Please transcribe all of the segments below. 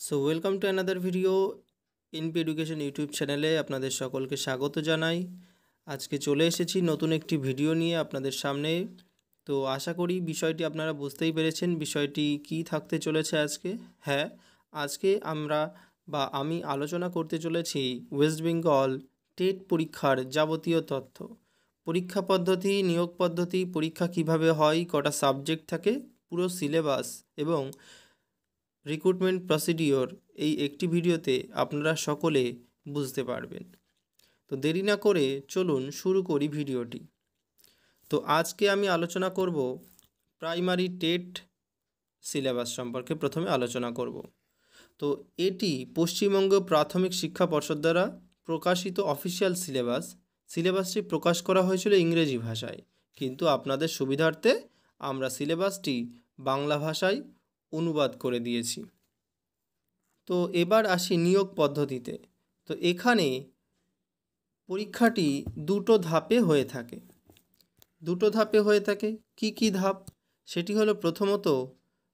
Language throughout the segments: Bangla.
So welcome to another video NP education YouTube চ্যানেলে আপনাদের সকলকে স্বাগত জানাই। আজকে চলে এসেছি নতুন একটি ভিডিও নিয়ে আপনাদের সামনে। তো আশা করি বিষয়টি আপনারা বুঝতেই পেরেছেন বিষয়টি কি থাকতে চলেছে আজকে। হ্যাঁ, আজকে আমি আলোচনা করতে চলেছি ওয়েস্ট বেঙ্গল টেট পরীক্ষার যাবতীয় তথ্য, পরীক্ষা পদ্ধতি, নিয়োগ পদ্ধতি, পরীক্ষা কিভাবে হয়, কটা সাবজেক্ট থাকে, পুরো সিলেবাস এবং রিক্রুটমেন্ট প্রসিডিওর এই একটি ভিডিওতে আপনারা সকলে বুঝতে পারবেন। তো দেরি না করে চলুন শুরু করি ভিডিওটি। তো আজকে আমি আলোচনা করব প্রাইমারি টেট সিলেবাস সম্পর্কে। প্রথমে আলোচনা করব। তো এটি পশ্চিমবঙ্গ প্রাথমিক শিক্ষা পর্ষদ দ্বারা প্রকাশিত অফিসিয়াল সিলেবাসটি প্রকাশ করা হয়েছিল ইংরেজি ভাষায়, কিন্তু আপনাদের সুবিধার্থে আমরা সিলেবাসটি বাংলা ভাষায় অনুবাদ করে দিয়েছি। তো এবার আসি নিয়োগ পদ্ধতিতে। তো এখানে পরীক্ষাটি দুটো ধাপে হয়ে থাকে। কি কি ধাপ? সেটি হলো প্রথমত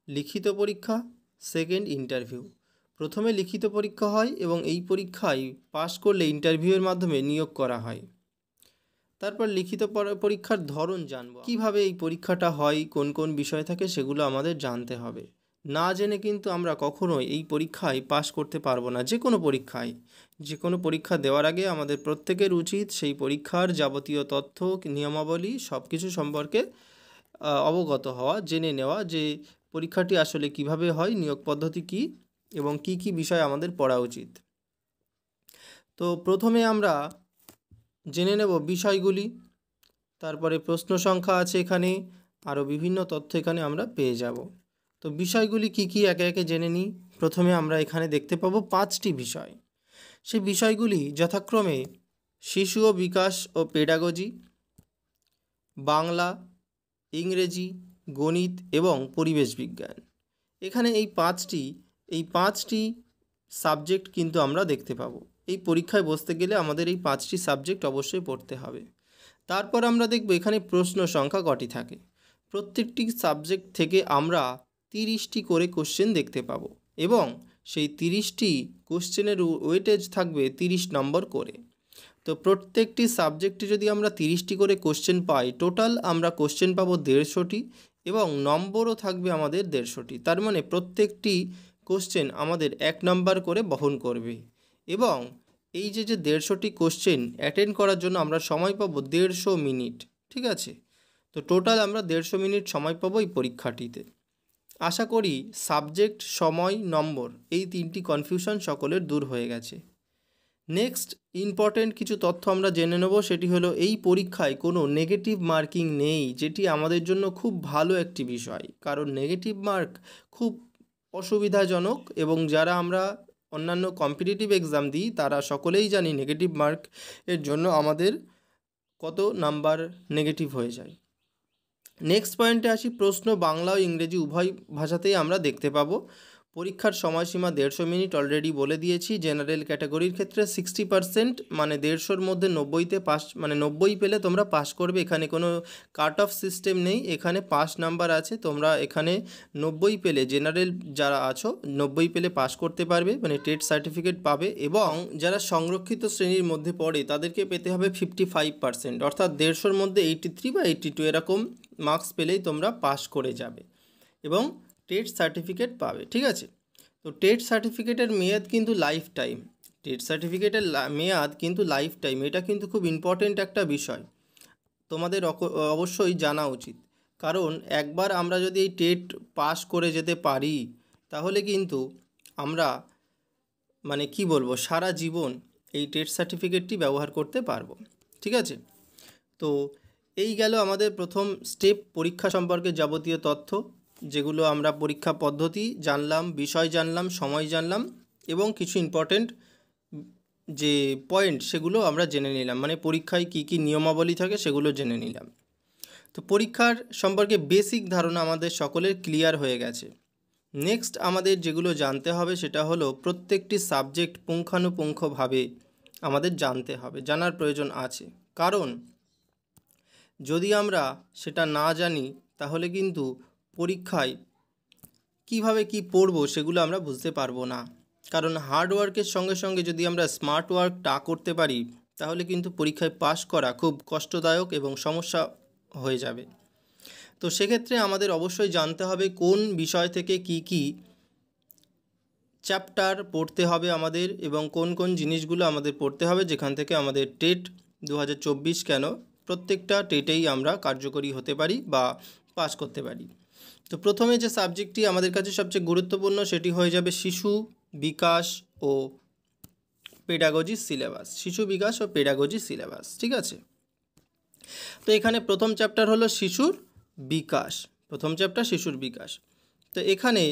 লিখিত পরীক্ষা, সেকেন্ড ইন্টারভিউ। প্রথমে লিখিত পরীক্ষা হয় এবং এই পরীক্ষায় পাশ করলে ইন্টারভিউয়ের মাধ্যমে নিয়োগ করা হয়। তারপর লিখিত পরীক্ষার ধরন জানব, কিভাবে এই পরীক্ষাটা হয়, কোন কোন বিষয় থাকে সেগুলো আমাদের জানতে হবে। না জেনে কিন্তু আমরা কখনোই এই পরীক্ষায় পাশ করতে পারবো না। যে কোনো পরীক্ষা দেওয়ার আগে আমাদের প্রত্যেকের উচিত সেই পরীক্ষার যাবতীয় তথ্য, নিয়মাবলী সব কিছু সম্পর্কে অবগত হওয়া, জেনে নেওয়া যে পরীক্ষাটি আসলে কিভাবে হয়, নিয়োগ পদ্ধতি কী এবং কি কি বিষয় আমাদের পড়া উচিত। তো প্রথমে আমরা জেনে নেব বিষয়গুলি, তারপরে প্রশ্ন সংখ্যা আছে এখানে, আরও বিভিন্ন তথ্য এখানে আমরা পেয়ে যাব। তো বিষয়গুলি কি কি একে একে জেনে নিই। প্রথমে আমরা এখানে দেখতে পাবো 5টি বিষয়। সেই বিষয়গুলি যথাক্রমে শিশু ও বিকাশ ও পেডাগজি, বাংলা, ইংরেজি, গণিত এবং পরিবেশ বিজ্ঞান। এখানে এই পাঁচটি সাবজেক্ট কিন্তু আমরা দেখতে পাবো। এই পরীক্ষায় বসতে গেলে আমাদের এই 5টি সাবজেক্ট অবশ্যই পড়তে হবে। তারপর আমরা দেখব এখানে প্রশ্ন সংখ্যা কটি থাকে। প্রত্যেকটি সাবজেক্ট থেকে আমরা 30টি করে কোশ্চেন দেখতে পাবো এবং সেই 30টি কোশ্চেনের ওয়েটেজ থাকবে 30 নম্বর করে। তো প্রত্যেকটি সাবজেক্টে যদি আমরা 30টি করে কোশ্চেন পাই, টোটাল আমরা কোশ্চেন পাবো 150টি এবং নম্বরও থাকবে আমাদের 150টি। তার মানে প্রত্যেকটি কোশ্চেন আমাদের 1 নম্বর করে বহন করবে এবং এই যে 150টি কোশ্চেন অ্যাটেন্ড করার জন্য আমরা সময় পাবো 150 মিনিট। ঠিক আছে, তো টোটাল আমরা 150 মিনিট সময় পাবো এই পরীক্ষাটিতে। আশা করি সাবজেক্ট, সময়, নম্বর এই 3টি কনফিউশন সকলের দূর হয়ে গেছে। নেক্সট ইম্পর্টেন্ট কিছু তথ্য আমরা জেনে নেব। সেটি হলো এই পরীক্ষায় কোনো নেগেটিভ মার্কিং নেই, যেটি আমাদের জন্য খুব ভালো একটি বিষয়, কারণ নেগেটিভ মার্ক খুব অসুবিধাজনক এবং যারা আমরা অন্যান্য কম্পিটিটিভ এক্সাম দিই তারা সকলেই জানি নেগেটিভ মার্ক এর জন্য আমাদের কত নাম্বার নেগেটিভ হয়ে যায়। নেক্সট পয়েন্টে আসি। প্রশ্ন বাংলা ও ইংরেজি উভয় ভাষাতেই আমরা দেখতে পাবো। পরীক্ষার সময়সীমা 150 মিনিট অলরেডি বলে দিয়েছি। জেনারেল ক্যাটাগরির ক্ষেত্রে 60% মানে 150-র মধ্যে 90তে পাস, মানে 90 পেলে তোমরা পাস করবে। এখানে কোনো কাট অফ সিস্টেম নেই, এখানে পাস নাম্বার আছে। তোমরা এখানে 90 পেলে, জেনারেল যারা আছো 90 পেলে পাস করতে পারবে, মানে টেট সার্টিফিকেট পাবে। এবং যারা সংরক্ষিত শ্রেণীর মধ্যে পড়ে তাদেরকে পেতে হবে 55%, অর্থাৎ 150-র মধ্যে 83 বা 82 এরকম মার্কস পেলেই তোমরা পাস করে যাবে এবং টেট সার্টিফিকেট পাবে। ঠিক আছে, তো টেট সার্টিফিকেটের মেয়াদ কিন্তু লাইফ টাইম। এটা কিন্তু খুব ইম্পর্টেন্ট একটা বিষয়, তোমাদের অবশ্যই জানা উচিত। কারণ একবার আমরা যদি এই টেট পাস করে যেতে পারি তাহলে কিন্তু আমরা মানে কি বলবো, সারা জীবন এই টেট সার্টিফিকেটটি ব্যবহার করতে পারবো। ঠিক আছে, তো এই গেল আমাদের প্রথম স্টেপ, পরীক্ষা সম্পর্কে যাবতীয় তথ্য, যেগুলো আমরা পরীক্ষা পদ্ধতি জানলাম, বিষয় জানলাম, সময় জানলাম এবং কিছু ইম্পর্টেন্ট যে পয়েন্ট সেগুলো আমরা জেনে নিলাম, মানে পরীক্ষায় কি কি নিয়মাবলী থাকে সেগুলো জেনে নিলাম। তো পরীক্ষার সম্পর্কে বেসিক ধারণা আমাদের সকলের ক্লিয়ার হয়ে গেছে। নেক্সট আমাদের যেগুলো জানতে হবে সেটা হলো প্রত্যেকটি সাবজেক্ট পুঙ্খানুপুঙ্খভাবে আমাদের জানতে হবে, জানার প্রয়োজন আছে। কারণ যদি আমরা সেটা না জানি তাহলে কিন্তু পরীক্ষায় কিভাবে কি পড়বো সেগুলো আমরা বুঝতে পারবো না। কারণ হার্ড ওয়ার্কের সঙ্গে সঙ্গে যদি আমরা স্মার্ট ওয়ার্কটা করতে পারি তাহলে কিন্তু পরীক্ষায় পাশ করা খুব কষ্টদায়ক এবং সমস্যা হয়ে যাবে। তো সেক্ষেত্রে আমাদের অবশ্যই জানতে হবে কোন বিষয় থেকে কি কি চ্যাপ্টার পড়তে হবে আমাদের এবং কোন কোন জিনিসগুলো আমাদের পড়তে হবে, যেখান থেকে আমাদের টেট 2024 কেন প্রত্যেকটা টেটেই আমরা কার্যকরী হতে পারি বা পাস করতে পারি। তো প্রথমে যে সাবজেক্টটি আমাদের কাছে সবচেয়ে গুরুত্বপূর্ণ সেটি হয়ে যাবে শিশু বিকাশ ও পেডাগজি সিলেবাস। শিশু বিকাশ ও পেডাগজি সিলেবাস, ঠিক আছে। তো এখানে প্রথম চ্যাপ্টার হলো শিশুর বিকাশ। প্রথম চ্যাপ্টার শিশুর বিকাশ। তো এখানে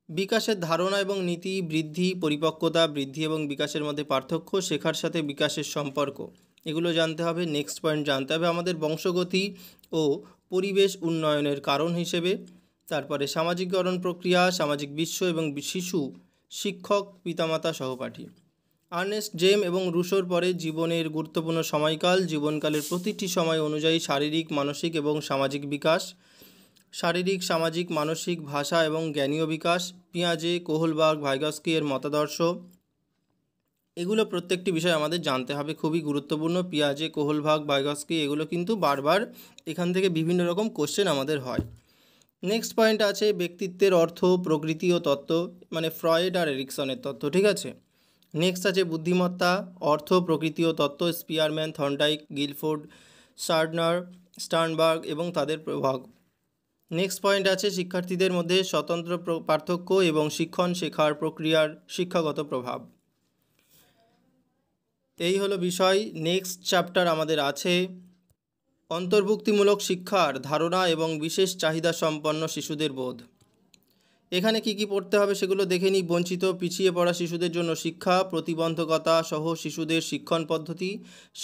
বিকাশের ধারণা এবং নীতি, বৃদ্ধি, পরিপক্কতা, বৃদ্ধি এবং বিকাশের মধ্যে পার্থক্য, শেখার সাথে বিকাশের সম্পর্ক, এগুলো জানতে হবে। নেক্সট পয়েন্ট জানতে হবে আমাদের বংশগতি ও পরিবেশ উন্নয়নের কারণ হিসেবে। তারপরে সামাজিককরণ প্রক্রিয়া, সামাজিক বিশ্ব এবং শিশু, শিক্ষক, পিতামাতা, সহপাঠী। আর্নেস্ট জেম এবং রুশোর পরে জীবনের গুরুত্বপূর্ণ সময়কাল, জীবনকালের প্রতিটি সময় অনুযায়ী শারীরিক, মানসিক এবং সামাজিক বিকাশ, শারীরিক, সামাজিক, মানসিক, ভাষা এবং জ্ঞানীয় বিকাশ। পিয়াজে, কোহলবার্গ, ভাইগস্কি এর মতাদর্শ, এগুলো প্রত্যেকটি বিষয় আমাদের জানতে হবে, খুবই গুরুত্বপূর্ণ। পিয়াজে, কোহলবার্গ, ভাইগস্কি এগুলো কিন্তু বারবার এখান থেকে বিভিন্ন রকম কোশ্চেন আমাদের হয়। নেক্সট পয়েন্ট আছে ব্যক্তিত্বের অর্থ, প্রকৃতি ও তত্ত্ব, মানে ফ্রয়েড আর এরিকসনের তত্ত্ব, ঠিক আছে। নেক্সট আছে বুদ্ধিমত্তা, অর্থ, প্রকৃতি ও তত্ত্ব, স্পিয়ারম্যান, থর্নডাইক, গিলফোর্ড, স্টার্নবার্গ এবং তাদের প্রভাব। নেক্সট পয়েন্ট আছে শিক্ষার্থীদের মধ্যে স্বতন্ত্র পার্থক্য এবং শিক্ষণ শেখার প্রক্রিয়ার শিক্ষাগত প্রভাব। এই হলো বিষয়। নেক্সট চ্যাপ্টার আমাদের আছে অন্তর্ভুক্তিমূলক শিক্ষার ধারণা এবং বিশেষ চাহিদা সম্পন্ন শিশুদের বোধ। এখানে কি কি পড়তে হবে সেগুলো দেখে নিই। বঞ্চিত, পিছিয়ে পড়া শিশুদের জন্য শিক্ষা, প্রতিবন্ধকতা সহ শিশুদের শিক্ষণ পদ্ধতি,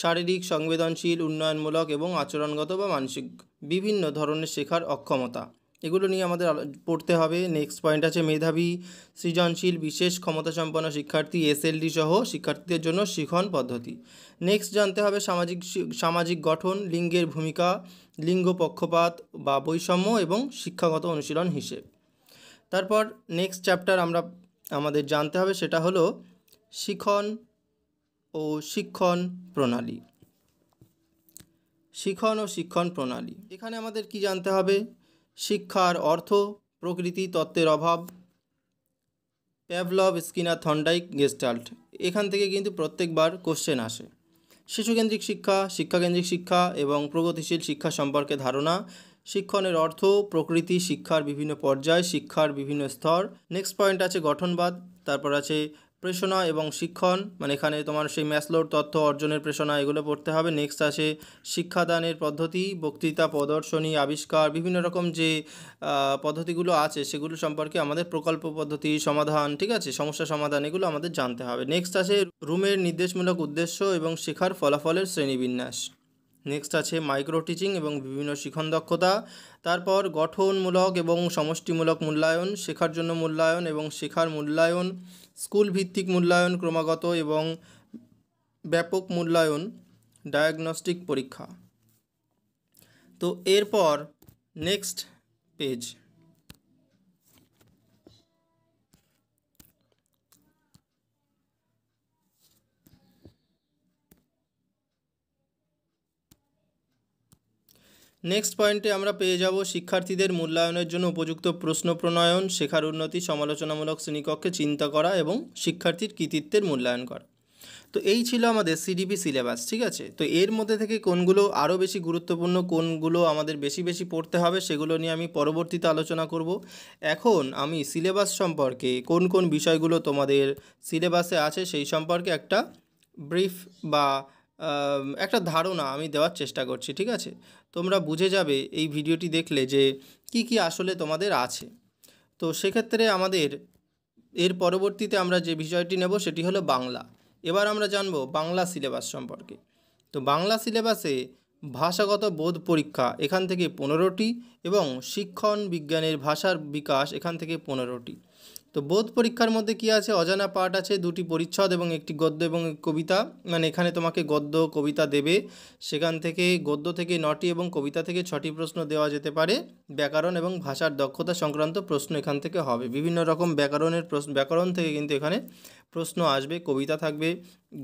শারীরিক, সংবেদনশীল, উন্নয়নমূলক এবং আচরণগত বা মানসিক বিভিন্ন ধরনের শেখার অক্ষমতা, এগুলো নিয়ে আমাদের পড়তে হবে। নেক্সট পয়েন্ট আছে মেধাবী, সৃজনশীল, বিশেষ ক্ষমতাসম্পন্ন শিক্ষার্থী, এসএলডি সহ শিক্ষার্থীদের জন্য শিক্ষণ পদ্ধতি। নেক্সট জানতে হবে সামাজিক গঠন, লিঙ্গের ভূমিকা, লিঙ্গ পক্ষপাত বা বৈষম্য এবং শিক্ষাগত অনুশীলন হিসেব। তারপর নেক্সট চ্যাপ্টার আমাদের জানতে হবে সেটা হলো শিখন ও শিক্ষণ প্রণালী। শিখন ও শিক্ষণ প্রণালী, এখানে আমাদের কি জানতে হবে? শিক্ষার অর্থ, প্রকৃতি, তত্ত্বের অভাব, প্যাভলভ, স্কিনার, থর্নডাইক, গেস্টাল্ট, এখান থেকে কিন্তু প্রত্যেকবার কোশ্চেন আসে। শিশুকেন্দ্রিক শিক্ষা, শিক্ষাকেন্দ্রিক শিক্ষা এবং প্রগতিশীল শিক্ষা সম্পর্কে ধারণা, শিক্ষণের অর্থ, প্রকৃতি, শিক্ষার বিভিন্ন পর্যায়, শিক্ষার বিভিন্ন স্তর। নেক্সট পয়েন্ট আছে গঠনবাদ, তারপর আছে প্রেষণা এবং শিক্ষণ, মানে এখানে তোমার সেই ম্যাসলোর তথ্য অর্জনের প্রেষণা, এগুলো পড়তে হবে। নেক্সট আছে শিক্ষাদানের পদ্ধতি, বক্তৃতা, প্রদর্শনী, আবিষ্কার, বিভিন্ন রকম যে পদ্ধতিগুলো আছে সেগুলো সম্পর্কে আমাদের প্রকল্প পদ্ধতি, সমাধান, ঠিক আছে, সমস্যা সমাধান, এগুলো আমাদের জানতে হবে। নেক্সট আছে রুমের নির্দেশমূলক উদ্দেশ্য এবং শেখার ফলাফলের শ্রেণীবিন্যাস। নেক্সট আছে মাইক্রো টিচিং এবং বিভিন্ন শিখন দক্ষতা। তারপর গঠনমূলক এবং সমষ্টিমূলক মূল্যায়ন, শেখার জন্য মূল্যায়ন এবং শেখার মূল্যায়ন, স্কুল ভিত্তিক মূল্যায়ন, ক্রমাগত এবং ব্যাপক মূল্যায়ন, ডায়াগনস্টিক পরীক্ষা। তো এরপর নেক্সট পেজ, নেক্সট পয়েন্টে আমরা পেয়ে যাব শিক্ষার্থীদের মূল্যায়নের জন্য উপযুক্ত প্রশ্ন প্রণয়ন, শেখার উন্নতি, সমালোচনামূলক শ্রেণীকক্ষে চিন্তা করা এবং শিক্ষার্থীর কৃতিত্বের মূল্যায়ন করা। তো এই ছিল আমাদের সিডিপি সিলেবাস, ঠিক আছে। তো এর মধ্যে থেকে কোনগুলো আরও বেশি গুরুত্বপূর্ণ, কোনগুলো আমাদের বেশি বেশি পড়তে হবে সেগুলো নিয়ে আমি পরবর্তীতে আলোচনা করব। এখন আমি সিলেবাস সম্পর্কে কোন কোন বিষয়গুলো তোমাদের সিলেবাসে আছে সেই সম্পর্কে একটা ব্রিফ বা একটা ধারণা আমি দেওয়ার চেষ্টা করছি, ঠিক আছে। তোমরা বুঝে যাবে এই ভিডিওটি দেখলে যে কি কি আসলে তোমাদের আছে। তো সেক্ষেত্রে আমাদের এর পরবর্তীতে আমরা যে বিষয়টি নেব সেটি হলো বাংলা। এবার আমরা জানব বাংলা সিলেবাস সম্পর্কে। তো বাংলা সিলেবাসে ভাষাগত বোধ পরীক্ষা এখান থেকে 15টি এবং শিক্ষণ বিজ্ঞানের ভাষার বিকাশ এখান থেকে 15টি। তো বোধ পরীক্ষার মধ্যে কি আছে, অজানা পাঠ আছে, দুটি পরিচ্ছদ এবং একটি গদ্য এবং কবিতা। মানে এখানে তোমাকে গদ্য কবিতা দেবে, সেখান থেকে গদ্য থেকে 9টি এবং কবিতা থেকে 6টি প্রশ্ন দেওয়া যেতে পারে। ব্যাকরণ এবং ভাষার দক্ষতা সংক্রান্ত প্রশ্ন এখান থেকে হবে। বিভিন্ন রকম ব্যাকরণের প্রশ্ন, ব্যাকরণ থেকে কিন্তু এখানে প্রশ্ন আসবে, কবিতা থাকবে,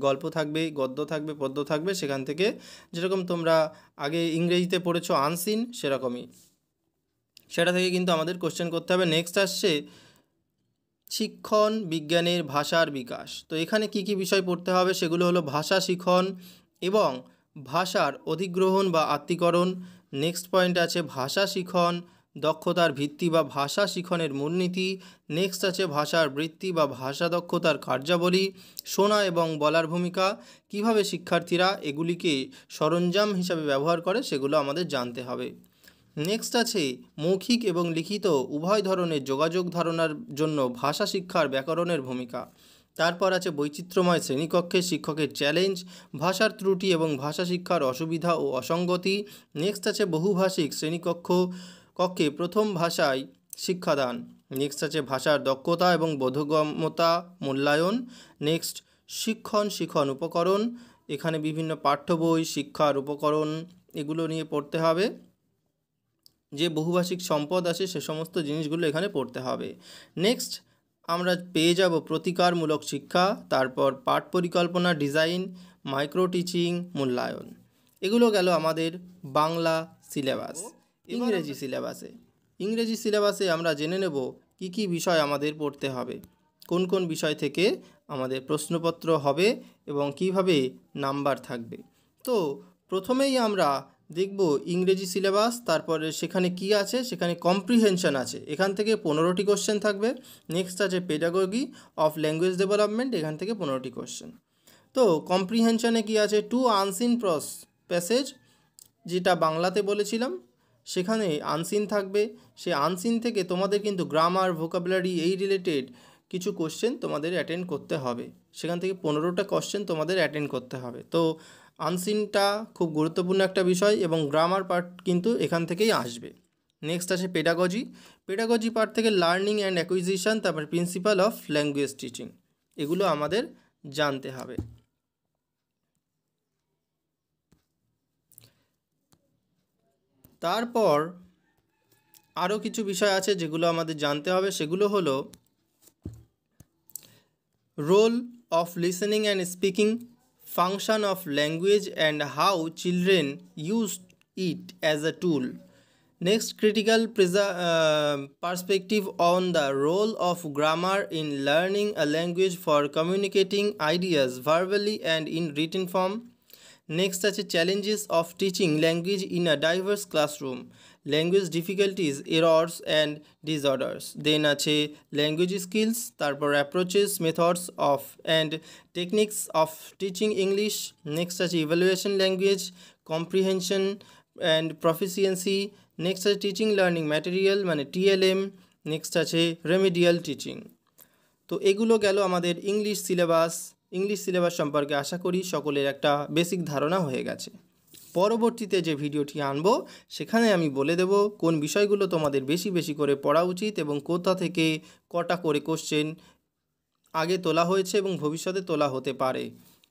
গল্প থাকবে, গদ্য থাকবে, পদ্য থাকবে। সেখান থেকে যেরকম তোমরা আগে ইংরেজিতে পড়েছো আনসিন, সেরকমই সেটা থেকে কিন্তু আমাদের কোশ্চেন করতে হবে। নেক্সট আসছে শিক্ষণ বিজ্ঞানের ভাষার বিকাশ। তো এখানে কি কি বিষয় পড়তে হবে সেগুলো হলো ভাষা শিখন এবং ভাষার অধিগ্রহণ বা আত্মীকরণ। নেক্সট পয়েন্ট আছে ভাষা শিখন, দক্ষতার ভিত্তি বা ভাষা শিখনের মূলনীতি। নেক্সট আছে ভাষার বৃত্তি বা ভাষা দক্ষতার কার্যাবলী। শোনা এবং বলার ভূমিকা, কিভাবে শিক্ষার্থীরা এগুলিকে সরঞ্জাম হিসাবে ব্যবহার করে সেগুলো আমাদের জানতে হবে। নেক্সট আছে মৌখিক এবং লিখিত উভয় ধরনের যোগাযোগ ধারণার জন্য ভাষা শিক্ষার ব্যাকরণের ভূমিকা। তারপর আছে বৈচিত্র্যময় শ্রেণীকক্ষে শিক্ষকের চ্যালেঞ্জ, ভাষার ত্রুটি এবং ভাষা শিক্ষার অসুবিধা ও অসঙ্গতি। নেক্সট আছে বহুভাষিক কক্ষে প্রথম ভাষায় শিক্ষাদান। নেক্সট আছে ভাষার দক্ষতা এবং বোধগম্যতা মূল্যায়ন। নেক্সট শিখন উপকরণ, এখানে বিভিন্ন পাঠ্য বই, শিক্ষার উপকরণ এগুলো নিয়ে পড়তে হবে। যে বহুভাষিক সম্পদ আছে সে সমস্ত জিনিসগুলো এখানে পড়তে হবে। নেক্সট আমরা পেয়ে যাব প্রতিকারমূলক শিক্ষা, তারপর পাঠ পরিকল্পনা, ডিজাইন, মাইক্রো টিচিং, মূল্যায়ন। এগুলো গেল আমাদের বাংলা সিলেবাস। ইংরেজি সিলেবাসে আমরা জেনে নেব কি কি বিষয় আমাদের পড়তে হবে, কোন কোন বিষয় থেকে আমাদের প্রশ্নপত্র হবে এবং কিভাবে নাম্বার থাকবে। তো প্রথমেই আমরা দেখব ইংরেজি সিলেবাস, তারপরে সেখানে কি আছে, সেখানে কম্প্রিহেনশন আছে, এখান থেকে 15টি কোশ্চেন থাকবে। নেক্সট আছে পেডাগজি অফ ল্যাঙ্গুয়েজ ডেভেলপমেন্ট, এখান থেকে 15টি কোশ্চেন। তো কম্প্রিহেনশনে কি আছে, টু আনসিন প্যাসেজ, যেটা বাংলাতে বলেছিলাম সেখানে আনসিন থাকবে। সে আনসিন থেকে তোমাদের কিন্তু গ্রামার, ভোকাবুলারি এই রিলেটেড কিছু কোশ্চেন তোমাদের অ্যাটেন্ড করতে হবে। সেখান থেকে 15টা কোশ্চেন তোমাদের অ্যাটেন্ড করতে হবে। তো আনসিনটা খুব গুরুত্বপূর্ণ একটা বিষয় এবং গ্রামার পার্ট কিন্তু এখান থেকেই আসবে। নেক্সট আছে পেডাগজি পার্ট থেকে লার্নিং অ্যান্ড অ্যাকুইজিশন, তারপর প্রিন্সিপাল অফ ল্যাঙ্গুয়েজ টিচিং, এগুলো আমাদের জানতে হবে। তারপর আরও কিছু বিষয় আছে যেগুলো আমাদের জানতে হবে, সেগুলো হলো role of listening and speaking, function of language and how children use it as a tool. Next, critical perspective on the role of grammar in learning a language for communicating ideas verbally and in written form. Next আছে challenges of teaching language in a diverse classroom, language difficulties, errors and disorders. Then আছে language skills, তারপর approaches, methods of and techniques of teaching English. Next আছে evaluation language, comprehension and proficiency. Next আছে teaching learning material মানে TLM. Next আছে remedial teaching. তো এগুলো গেল আমাদের ইংলিশ সিলেবাস সম্পর্কে। আশা করি সকলের একটা বেসিক ধারণা হয়ে গেছে। পরবর্তীতে যে ভিডিওটি আনবো সেখানে আমি বলে দেব কোন বিষয়গুলো তোমাদের বেশি বেশি করে পড়া উচিত এবং কোথা থেকে কটা করে কোশ্চেন আগে তোলা হয়েছে এবং ভবিষ্যতে তোলা হতে পারে।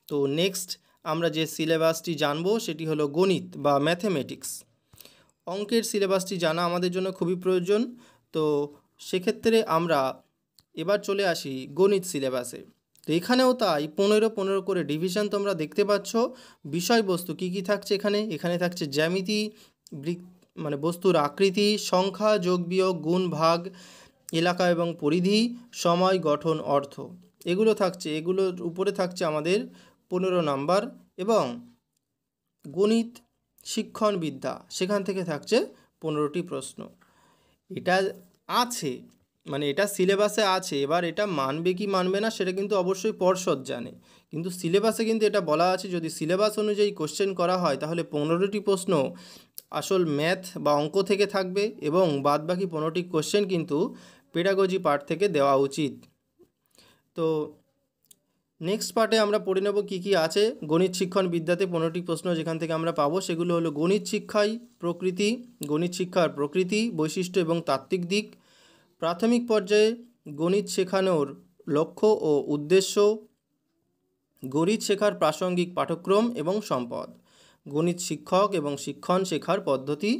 তো নেক্সট আমরা যে সিলেবাসটি জানবো সেটি হলো গণিত বা ম্যাথমেটিক্স। অঙ্কের সিলেবাসটি জানা আমাদের জন্য খুবই প্রয়োজন। তো সেক্ষেত্রে আমরা এবার চলে আসি গণিত সিলেবাসে। তো এখানেও তাই 15 করে ডিভিশন তোমরা দেখতে পাচ্ছ। বিষয়বস্তু কি কি থাকছে এখানে থাকছে জ্যামিতি, মানে বস্তুর আকৃতি, সংখ্যা, যোগ বিয়োগ, গুণ ভাগ, এলাকা এবং পরিধি, সময়, গঠন, অর্থ, এগুলো থাকছে। এগুলোর উপরে থাকছে আমাদের 15 নাম্বার। এবং গণিত শিক্ষণ বিদ্যা, সেখান থেকে থাকছে 15টি প্রশ্ন। এটা আছে, মানে এটা সিলেবাসে আছে। এবার এটা মানবে কি মানবে না সেটা কিন্তু অবশ্যই পর্ষদ জানে, কিন্তু সিলেবাসে কিন্তু এটা বলা আছে যদি সিলেবাস অনুযায়ী কোশ্চেন করা হয় তাহলে 15টি প্রশ্ন আসল ম্যাথ বা অঙ্ক থেকে থাকবে এবং বাদবাকি 15টি কোশ্চেন কিন্তু পেডাগজি পার্ট থেকে দেওয়া উচিত। তো নেক্সট পার্টে আমরা পড়ে নেব কী কী আছে। গণিত শিক্ষণ বিদ্যাতে 15টি প্রশ্ন যেখান থেকে আমরা পাবো সেগুলো হলো গণিত শিক্ষার প্রকৃতি, বৈশিষ্ট্য এবং তাত্ত্বিক দিক, প্রাথমিক পর্যায়ে গণিত শেখানোর লক্ষ্য ও উদ্দেশ্য, গণিত শেখার প্রাসঙ্গিক পাঠ্যক্রম এবং সম্পদ, গণিত শিক্ষক এবং শিক্ষণ শেখার পদ্ধতি।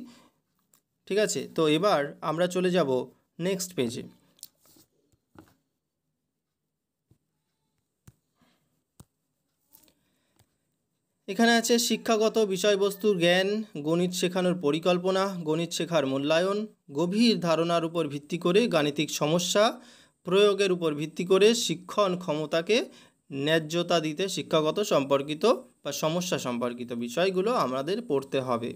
ঠিক আছে, তো এবার আমরা চলে যাব নেক্সট পেজে। এখানে আছে শিক্ষাগত বিষয়বস্তুর জ্ঞান, গণিত শেখানোর পরিকল্পনা, গণিত শেখার মূল্যায়ন, গভীর ধারণার উপর ভিত্তি করে গাণিতিক সমস্যা প্রয়োগের উপর ভিত্তি করে শিক্ষণ ক্ষমতাকে ন্যায্যতা দিতে শিক্ষাগত সম্পর্কিত বা সমস্যা সম্পর্কিত বিষয়গুলো আমাদের পড়তে হবে।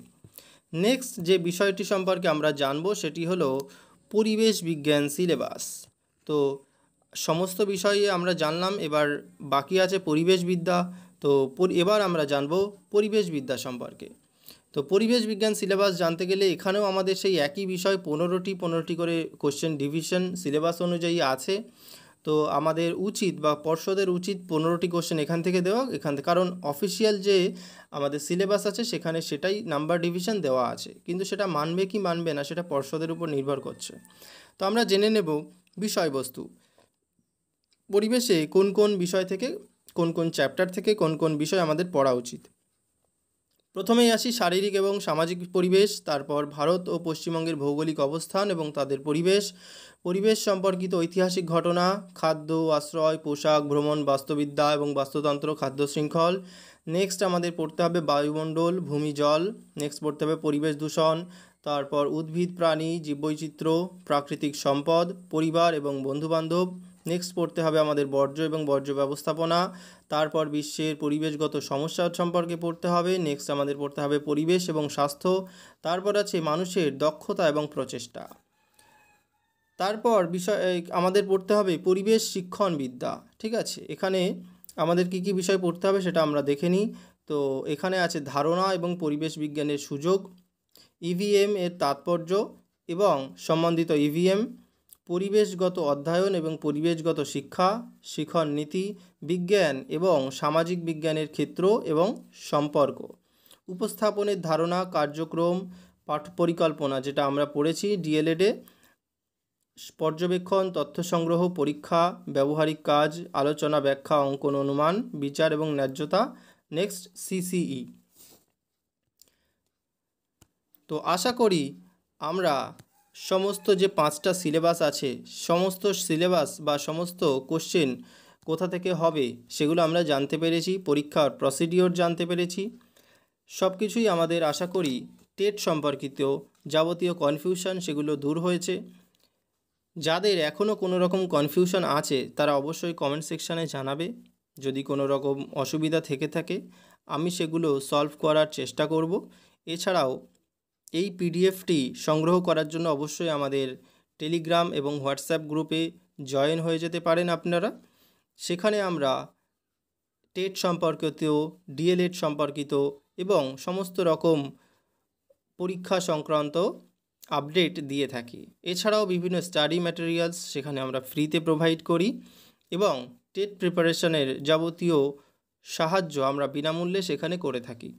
নেক্সট যে বিষয়টি সম্পর্কে আমরা জানব সেটি হলো পরিবেশ বিজ্ঞান সিলেবাস। তো সমস্ত বিষয়ে আমরা জানলাম, এবার বাকি আছে পরিবেশবিদ্যা। তো এবার আমরা জানব পরিবেশবিদ্যা সম্পর্কে। তো পরিবেশ বিজ্ঞান সিলেবাস জানতে গেলে এখানেও আমাদের সেই একই বিষয় 15টি করে কোশ্চেন ডিভিশন সিলেবাস অনুযায়ী আছে। তো আমাদের উচিত বা পর্ষদের উচিত 15টি কোশ্চেন এখান থেকে দেওয়া, কারণ অফিসিয়াল যে আমাদের সিলেবাস আছে সেখানে সেটাই নাম্বার ডিভিশন দেওয়া আছে, কিন্তু সেটা মানবে কি মানবে না সেটা পর্ষদের উপর নির্ভর করছে। তো আমরা জেনে নেব বিষয়বস্তু। পরিবেশে কোন কোন বিষয় থেকে, কোন কোন চ্যাপ্টার থেকে কোন কোন বিষয় আমাদের পড়া উচিত। প্রথমেই আসি শারীরিক এবং সামাজিক পরিবেশ, তারপর ভারত ও পশ্চিমবঙ্গের ভৌগোলিক অবস্থান এবং তাদের পরিবেশ, পরিবেশ সম্পর্কিত ঐতিহাসিক ঘটনা, খাদ্য, আশ্রয়, পোশাক, ভ্রমণ, বাস্তুবিদ্যা এবং বাস্তুতন্ত্র, খাদ্য শৃঙ্খল। নেক্সট আমাদের পড়তে হবে বায়ুমণ্ডল, ভূমি, জল। নেক্সট পড়তে হবে পরিবেশ দূষণ, তারপর উদ্ভিদ, প্রাণী, জীববৈচিত্র্য, প্রাকৃতিক সম্পদ, পরিবার এবং বন্ধুবান্ধব। নেক্সট পড়তে হবে আমাদের বর্জ্য এবং বর্জ্য ব্যবস্থাপনা, তারপর বিশ্বের পরিবেশগত সমস্যা সম্পর্কে পড়তে হবে। নেক্সট আমাদের পড়তে হবে পরিবেশ এবং স্বাস্থ্য, তারপর আছে মানুষের দক্ষতা এবং প্রচেষ্টা। তারপর বিষয় আমাদের পড়তে হবে পরিবেশ শিক্ষণবিদ্যা। ঠিক আছে, এখানে আমাদের কি কি বিষয় পড়তে হবে সেটা আমরা দেখে নিই। তো এখানে আছে ধারণা এবং পরিবেশ বিজ্ঞানের সুযোগ, ইভিএম এর তাৎপর্য এবং সম্বন্ধিত ইভিএম, পরিবেশগত অধ্যয়ন এবং পরিবেশগত শিক্ষা, শিখন নীতি, বিজ্ঞান এবং সামাজিক বিজ্ঞানের ক্ষেত্র এবং সম্পর্ক, উপস্থাপনের ধারণা, কার্যক্রম, পাঠ পরিকল্পনা যেটা আমরা পড়েছি ডিএলএডে, পর্যবেক্ষণ, তথ্য সংগ্রহ, পরীক্ষা, ব্যবহারিক কাজ, আলোচনা, ব্যাখ্যা, অঙ্কন, অনুমান, বিচার এবং ন্যায্যতা। Next CCE. তো আশা করি আমরা সমস্ত যে 5টা সিলেবাস আছে, সমস্ত সিলেবাস বা সমস্ত কোশ্চেন কোথা থেকে হবে সেগুলো আমরা জানতে পেরেছি, পরীক্ষার প্রসিডিওর জানতে পেরেছি। সব কিছুই আমাদের আশা করি টেট সম্পর্কিত যাবতীয় কনফিউশন সেগুলো দূর হয়েছে। যাদের এখনও কোনো রকম কনফিউশন আছে তারা অবশ্যই কমেন্ট সেকশানে জানাবে। যদি কোনো রকম অসুবিধা থেকে থাকে আমি সেগুলো সলভ করার চেষ্টা করব। এছাড়াও এই পিডিএফটি সংগ্রহ করার জন্য অবশ্যই আমাদের টেলিগ্রাম এবং হোয়াটসঅ্যাপ গ্রুপে জয়েন হয়ে যেতে পারেন আপনারা। সেখানে আমরা টেট সম্পর্কিত, ডিএলএড সম্পর্কিত এবং সমস্ত রকম পরীক্ষা সংক্রান্ত আপডেট দিয়ে থাকি। এছাড়াও বিভিন্ন স্টাডি ম্যাটেরিয়ালস সেখানে আমরা ফ্রিতে প্রোভাইড করি এবং টেট প্রিপারেশনের যাবতীয় সাহায্য আমরা বিনামূল্যে সেখানে করে থাকি।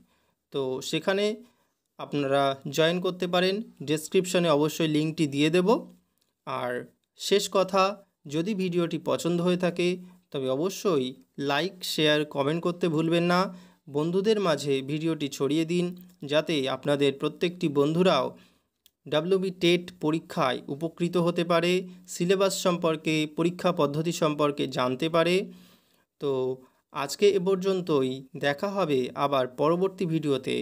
তো সেখানে আপনারা জয়েন করতে পারেন, ডেসক্রিপশনে অবশ্যই লিঙ্কটি দিয়ে দেব। আর শেষ কথা, যদি ভিডিওটি পছন্দ হয়ে থাকে তবে অবশ্যই লাইক, শেয়ার, কমেন্ট করতে ভুলবেন না। বন্ধুদের মাঝে ভিডিওটি ছড়িয়ে দিন যাতে আপনাদের প্রত্যেকটি বন্ধুরাও ডাব্লিউবি টেট পরীক্ষায় উপকৃত হতে পারে, সিলেবাস সম্পর্কে, পরীক্ষা পদ্ধতি সম্পর্কে জানতে পারে। তো আজকে এ পর্যন্তই, দেখা হবে আবার পরবর্তী ভিডিওতে।